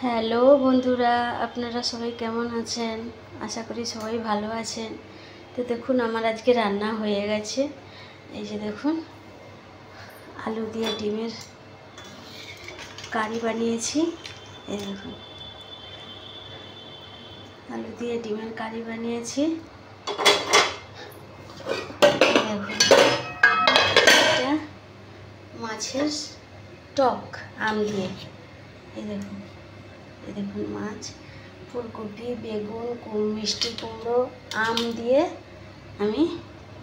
Hello বন্ধুরা, আপনারা সবাই কেমন আছেন? আশা করি সবাই ভালো আছেন। তো দেখুন, আমার আজকে রান্না হয়ে গেছে। এই যে দেখুন, আলু দিয়ে ডিমের কারি বানিয়েছি। এই দেখুন, আলু দিয়ে ডিমের কারি বানিয়েছি। দেখুন, এটা মাছের টক আম দিয়ে। এই দেখুন মাছ, ফুলকপি, বেগুন, মিষ্টি কুমড়ো, আম দিয়ে আমি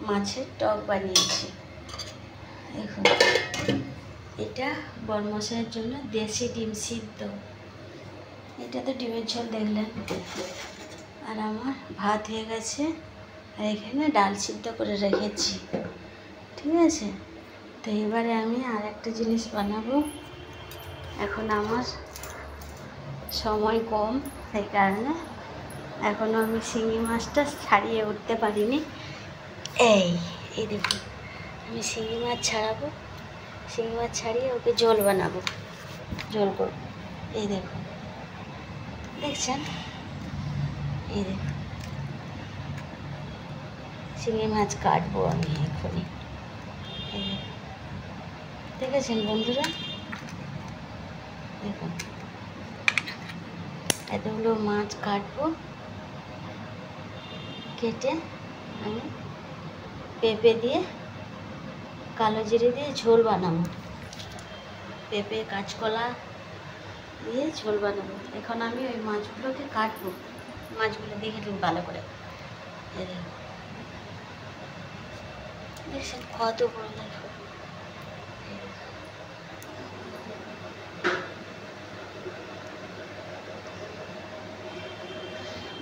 মাছের টক বানিয়েছি। দেখুন, এটা বরমশাইয়ের জন্য দেশি ডিম সিদ্ধ। এটা তো ডিমের ঝোল দেখলেন। আর আমার ভাত হয়ে গেছে, আর এখানে ডাল সিদ্ধ করে রেখেছি। ঠিক আছে, তো এবারে আমি আর একটা জিনিস বানাবো। এখন আমার সময় কম, সেই কারণে এখনও আমি শিঙি মাছটা ছাড়িয়ে উঠতে পারিনি। এই দেখুন, আমি শিঙি মাছ ছাড়াবো। শিঙি মাছ ছাড়িয়ে ওকে ঝোল বানাবো, ঝোল করবো। এই দেখুন, দেখছেন? এই দেখুন, শিঙি মাছ কাটবো আমি এখনই। এই দেখুন, দেখেছেন বন্ধুরা? দেখুন, এতগুলো মাছ কাটবো। কেটে আমি পেঁপে দিয়ে, কালো জিরে দিয়ে ঝোল বানাবো। পেঁপে, কাঁচকলা দিয়ে ঝোল বানাবো। এখন আমি ওই মাছগুলোকে কাটবো। মাছগুলো দেখে তুমি ভালো করে। দেখছেন কত বড়? দেখো,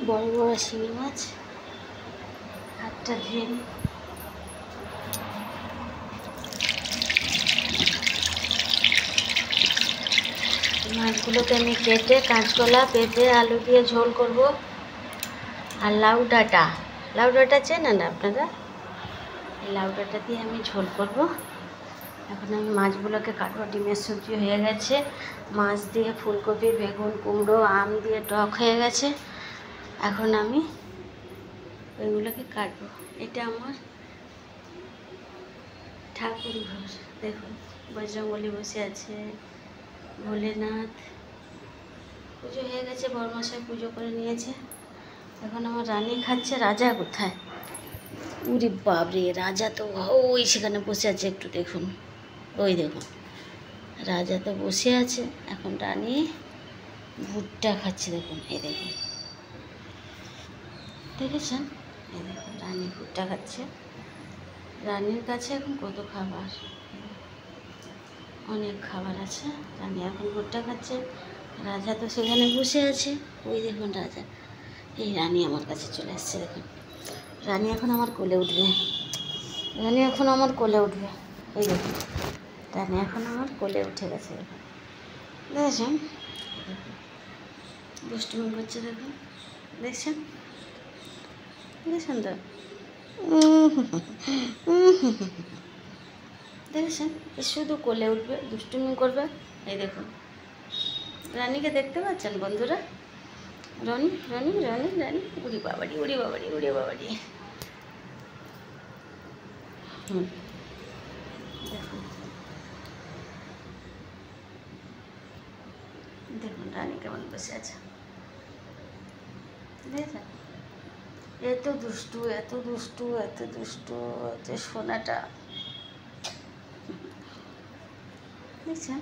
বড় বড় শিঙি মাছ। হাতটা ধুয়ে নিই। মাছগুলোকে আমি কেটে কাঁচকলা, পেঁপে, আলু দিয়ে ঝোল করব। আর লাউ ডাঁটা চেনেন আপনারা? এই লাউ ডাঁটা দিয়ে আমি ঝোল করব। এখন আমি মাছগুলোকে কাটবো। ডিমের সবজি হয়ে গেছে, মাছ দিয়ে ফুলকপি, বেগুন, কুমড়ো, আম দিয়ে টক হয়ে গেছে। এখন আমি ওইগুলোকে কাটবো। এটা আমার ঠাকুর ঘর। দেখুন, বজরংবলী বসে আছে, ভোলেনাথ। পুজো হয়ে গেছে, বরমশাই পুজো করে নিয়েছে। এখন আমার রানী খাচ্ছে। রাজা কোথায়? উরি বাবরে, রাজা তো ওই সেখানে বসে আছে। একটু দেখুন, ওই দেখুন, রাজা তো বসে আছে। এখন রানী ভুট্টা খাচ্ছে। দেখুন, এই দেখুন, দেখেছেন? এই দেখুন, রানী ভুট্টা খাচ্ছে। রানীর কাছে এখন কত খাবার, অনেক খাবার আছে। রানী এখন ভুট্টা খাচ্ছে। রাজা তো সেখানে বসে আছে। ওই দেখুন রাজা। এই রানী আমার কাছে চলে এসছে। দেখুন, রানী এখন আমার কোলে উঠবে। রানী এখন আমার কোলে উঠবে। এই দেখুন, রানী এখন আমার কোলে উঠে গেছে। দেখুন, দেখেছেন? দুষ্টুমি করছে। দেখুন, দেখছেন? দেখছেন তো? দেখেছেন? শুধু কোলে উঠবে, দুষ্টুমি করবে। এই দেখুন, রানীকে দেখতে পাচ্ছেন বন্ধুরা? রানী রানী রানী রানী উড়ি বাবাড়ি, উড়ি বাবাড়ি, উড়ি বাবাড়ি। দেখুন, দেখুন রানী কেমন বসে আছে। দেখেছেন? এত দুষ্টু, এত দুষ্টু, এত দুষ্টু, যে সোনাটা। দেখছেন?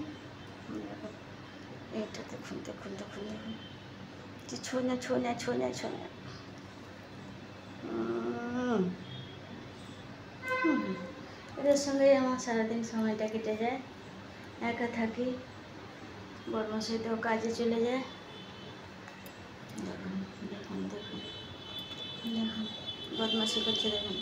এইটা দেখুন, দেখুন, দেখুন, দেখুন, যে ছোনে ছোনে ছোনে ছোনে। এদের সঙ্গেই আমার সারাদিন সময়টা কেটে যায়। একা থাকি, বরমশাই তো কাজে চলে যায়। দেখুন, দেখুন, দেখুন, দেখুন, বদমাশি করছে। দেখুন,